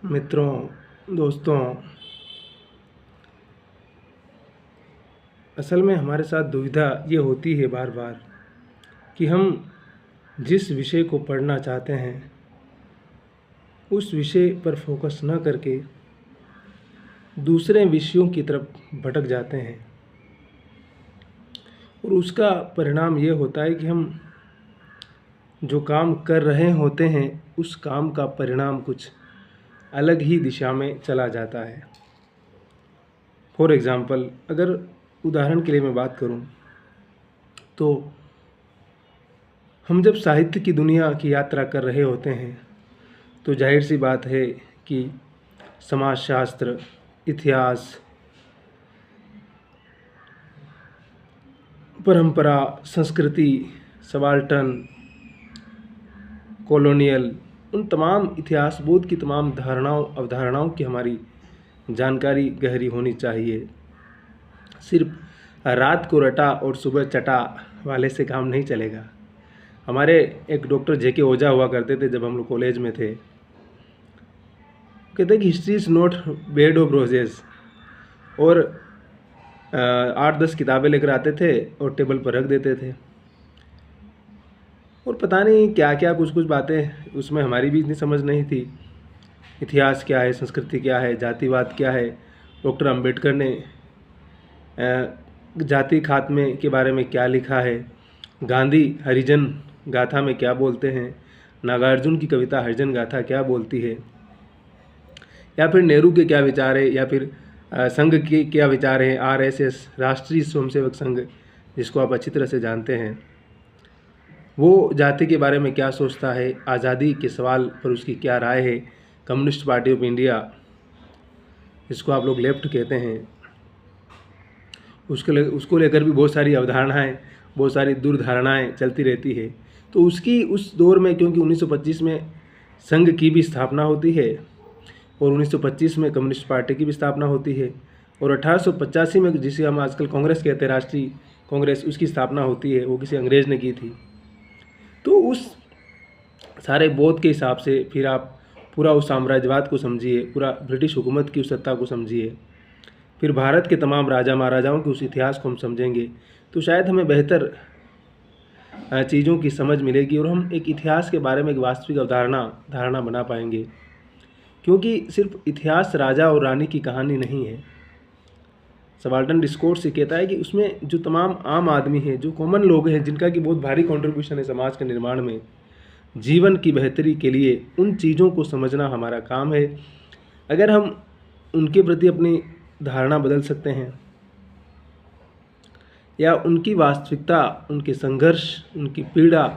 मित्रों, दोस्तों, असल में हमारे साथ दुविधा ये होती है बार बार कि हम जिस विषय को पढ़ना चाहते हैं उस विषय पर फोकस न करके दूसरे विषयों की तरफ भटक जाते हैं और उसका परिणाम ये होता है कि हम जो काम कर रहे होते हैं उस काम का परिणाम कुछ अलग ही दिशा में चला जाता है। फॉर एग्ज़ाम्पल, अगर उदाहरण के लिए मैं बात करूं तो हम जब साहित्य की दुनिया की यात्रा कर रहे होते हैं तो जाहिर सी बात है कि समाजशास्त्र, इतिहास, परंपरा, संस्कृति, सबाल्टर्न, कॉलोनियल, उन तमाम इतिहास बोध की तमाम अवधारणाओं की हमारी जानकारी गहरी होनी चाहिए। सिर्फ रात को रटा और सुबह चटा वाले से काम नहीं चलेगा। हमारे एक डॉक्टर जेके ओझा हुआ करते थे जब हम लोग कॉलेज में थे। कहते कि history is not bed of roses, और 8-10 किताबें लेकर आते थे और टेबल पर रख देते थे और पता नहीं क्या क्या कुछ बातें उसमें हमारी भी इतनी समझ नहीं थी। इतिहास क्या है, संस्कृति क्या है, जातिवाद क्या है, डॉक्टर अंबेडकर ने जाति खात्मे के बारे में क्या लिखा है, गांधी हरिजन गाथा में क्या बोलते हैं, नागार्जुन की कविता हरिजन गाथा क्या बोलती है, या फिर नेहरू के क्या विचार है, या फिर संघ के क्या विचार हैं, आरएसएस, राष्ट्रीय स्वयंसेवक संघ, जिसको आप अच्छी तरह से जानते हैं, वो जाति के बारे में क्या सोचता है, आज़ादी के सवाल पर उसकी क्या राय है, कम्युनिस्ट पार्टी ऑफ इंडिया, जिसको आप लोग लेफ्ट कहते हैं, उसको लेकर भी बहुत सारी अवधारणाएं, बहुत सारी दुर्धारणाएं चलती रहती है। तो उसकी उस दौर में, क्योंकि 1925 में संघ की भी स्थापना होती है और 1925 में कम्युनिस्ट पार्टी की भी स्थापना होती है और 1885 में, जिसे हम आजकल कांग्रेस कहते हैं, राष्ट्रीय कांग्रेस, उसकी स्थापना होती है। वो किसी अंग्रेज़ ने की थी। तो उस सारे बोध के हिसाब से फिर आप पूरा उस साम्राज्यवाद को समझिए, पूरा ब्रिटिश हुकूमत की उस सत्ता को समझिए, फिर भारत के तमाम राजा महाराजाओं के उस इतिहास को हम समझेंगे तो शायद हमें बेहतर चीज़ों की समझ मिलेगी और हम एक इतिहास के बारे में एक वास्तविक धारणा बना पाएंगे। क्योंकि सिर्फ इतिहास राजा और रानी की कहानी नहीं है। सबाल्टर्न डिस्कोर्स ये कहता है कि उसमें जो तमाम आम आदमी हैं, जो कॉमन लोग हैं, जिनका कि बहुत भारी कंट्रीब्यूशन है समाज के निर्माण में, जीवन की बेहतरी के लिए उन चीज़ों को समझना हमारा काम है। अगर हम उनके प्रति अपनी धारणा बदल सकते हैं या उनकी वास्तविकता, उनके संघर्ष, उनकी पीड़ा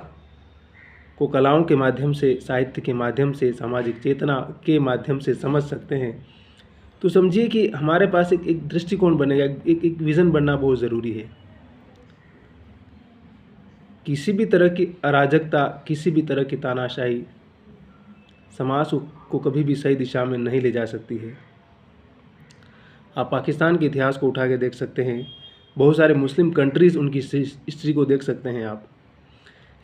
को कलाओं के माध्यम से, साहित्य के माध्यम से, सामाजिक चेतना के माध्यम से समझ सकते हैं, तो समझिए कि हमारे पास एक दृष्टिकोण बनेगा, एक विज़न बनना बहुत ज़रूरी है। किसी भी तरह की अराजकता, किसी भी तरह की तानाशाही समाज को कभी भी सही दिशा में नहीं ले जा सकती है। आप पाकिस्तान के इतिहास को उठा के देख सकते हैं, बहुत सारे मुस्लिम कंट्रीज़, उनकी हिस्ट्री को देख सकते हैं आप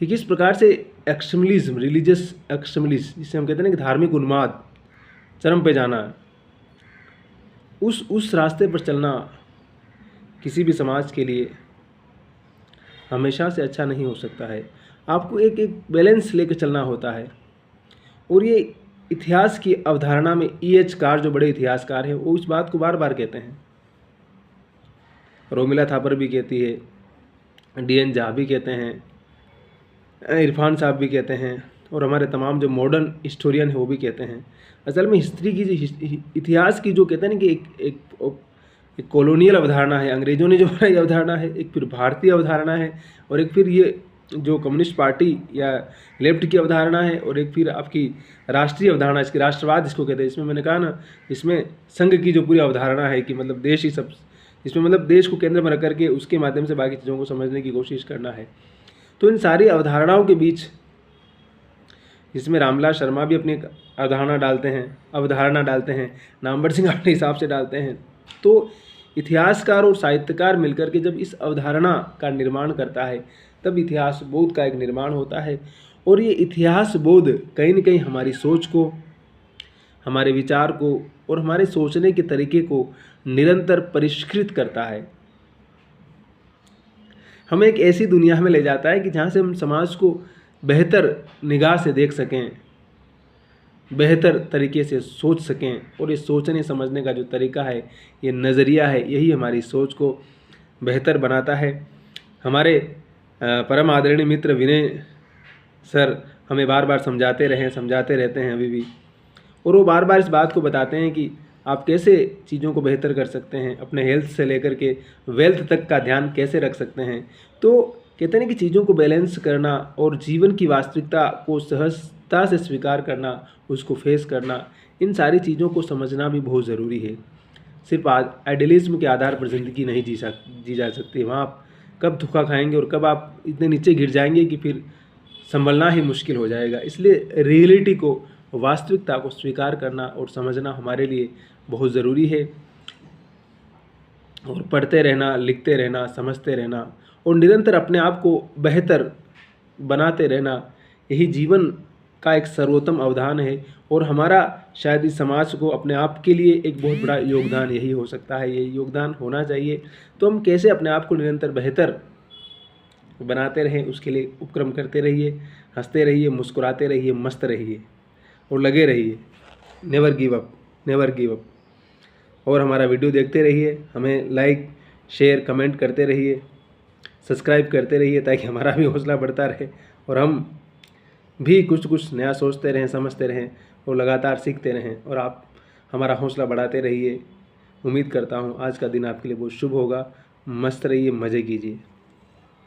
कि किस प्रकार से एक्सट्रीमलिज्म, रिलीजियस एक्सट्रीमलिज्म, जिसे हम कहते हैं ना कि धार्मिक उन्माद, चरम पे जाना, उस रास्ते पर चलना किसी भी समाज के लिए हमेशा से अच्छा नहीं हो सकता है। आपको एक बैलेंस लेकर चलना होता है। और ये इतिहास की अवधारणा में E.H. कार, जो बड़े इतिहासकार हैं, वो इस बात को बार बार कहते हैं। रोमिला थापर भी कहती है, D.N. झा भी कहते हैं, इरफान साहब भी कहते हैं, और हमारे तमाम जो मॉडर्न हिस्टोरियन हैं वो भी कहते हैं। असल में हिस्ट्री की, इतिहास की जो कहते हैं ना कि एक कॉलोनियल अवधारणा है, अंग्रेज़ों ने जो बनाई अवधारणा है, एक फिर भारतीय अवधारणा है, और एक फिर ये जो कम्युनिस्ट पार्टी या लेफ्ट की अवधारणा है, और एक फिर आपकी राष्ट्रीय अवधारणा, इसकी राष्ट्रवाद इसको कहते हैं। इसमें मैंने कहा ना, इसमें संघ की जो पूरी अवधारणा है कि मतलब देश ही सब, इसमें मतलब देश को केंद्र में रख करके उसके माध्यम से बाकी चीज़ों को समझने की कोशिश करना है। तो इन सारी अवधारणाओं के बीच, जिसमें रामलाल शर्मा भी अपनी अवधारणा डालते हैं, नामवर सिंह अपने हिसाब से डालते हैं। तो इतिहासकार और साहित्यकार मिलकर के जब इस अवधारणा का निर्माण करता है, तब इतिहास बोध का एक निर्माण होता है। और ये इतिहास बोध कहीं न कहीं हमारी सोच को, हमारे विचार को और हमारे सोचने के तरीके को निरंतर परिष्कृत करता है। हमें एक ऐसी दुनिया में ले जाता है कि जहाँ से हम समाज को बेहतर निगाह से देख सकें, बेहतर तरीके से सोच सकें। और ये सोचने समझने का जो तरीका है, ये नज़रिया है, यही हमारी सोच को बेहतर बनाता है। हमारे परम आदरणीय मित्र विनय सर हमें बार बार समझाते रहते हैं अभी भी, और वो बार बार इस बात को बताते हैं कि आप कैसे चीज़ों को बेहतर कर सकते हैं, अपने हेल्थ से लेकर के वेल्थ तक का ध्यान कैसे रख सकते हैं। तो कहते हैं कि चीज़ों को बैलेंस करना और जीवन की वास्तविकता को सहजता से स्वीकार करना, उसको फेस करना, इन सारी चीज़ों को समझना भी बहुत ज़रूरी है। सिर्फ आइडियलिज्म के आधार पर ज़िंदगी नहीं जी जा सकती। वहाँ आप कब धोखा खाएंगे और कब आप इतने नीचे गिर जाएंगे कि फिर संभलना ही मुश्किल हो जाएगा। इसलिए रियलिटी को, वास्तविकता को स्वीकार करना और समझना हमारे लिए बहुत ज़रूरी है। और पढ़ते रहना, लिखते रहना, समझते रहना और निरंतर अपने आप को बेहतर बनाते रहना, यही जीवन का एक सर्वोत्तम अवधान है। और हमारा शायद इस समाज को अपने आप के लिए एक बहुत बड़ा योगदान यही हो सकता है, ये योगदान होना चाहिए। तो हम कैसे अपने आप को निरंतर बेहतर बनाते रहें, उसके लिए उपक्रम करते रहिए, हंसते रहिए, मुस्कुराते रहिए, मस्त रहिए और लगे रहिए। Never give up, never give up. और हमारा वीडियो देखते रहिए, हमें लाइक, शेयर, कमेंट करते रहिए, सब्सक्राइब करते रहिए, ताकि हमारा भी हौसला बढ़ता रहे और हम भी कुछ नया सोचते रहें, समझते रहें और लगातार सीखते रहें। और आप हमारा हौसला बढ़ाते रहिए। उम्मीद करता हूँ आज का दिन आपके लिए बहुत शुभ होगा। मस्त रहिए, मज़े कीजिए।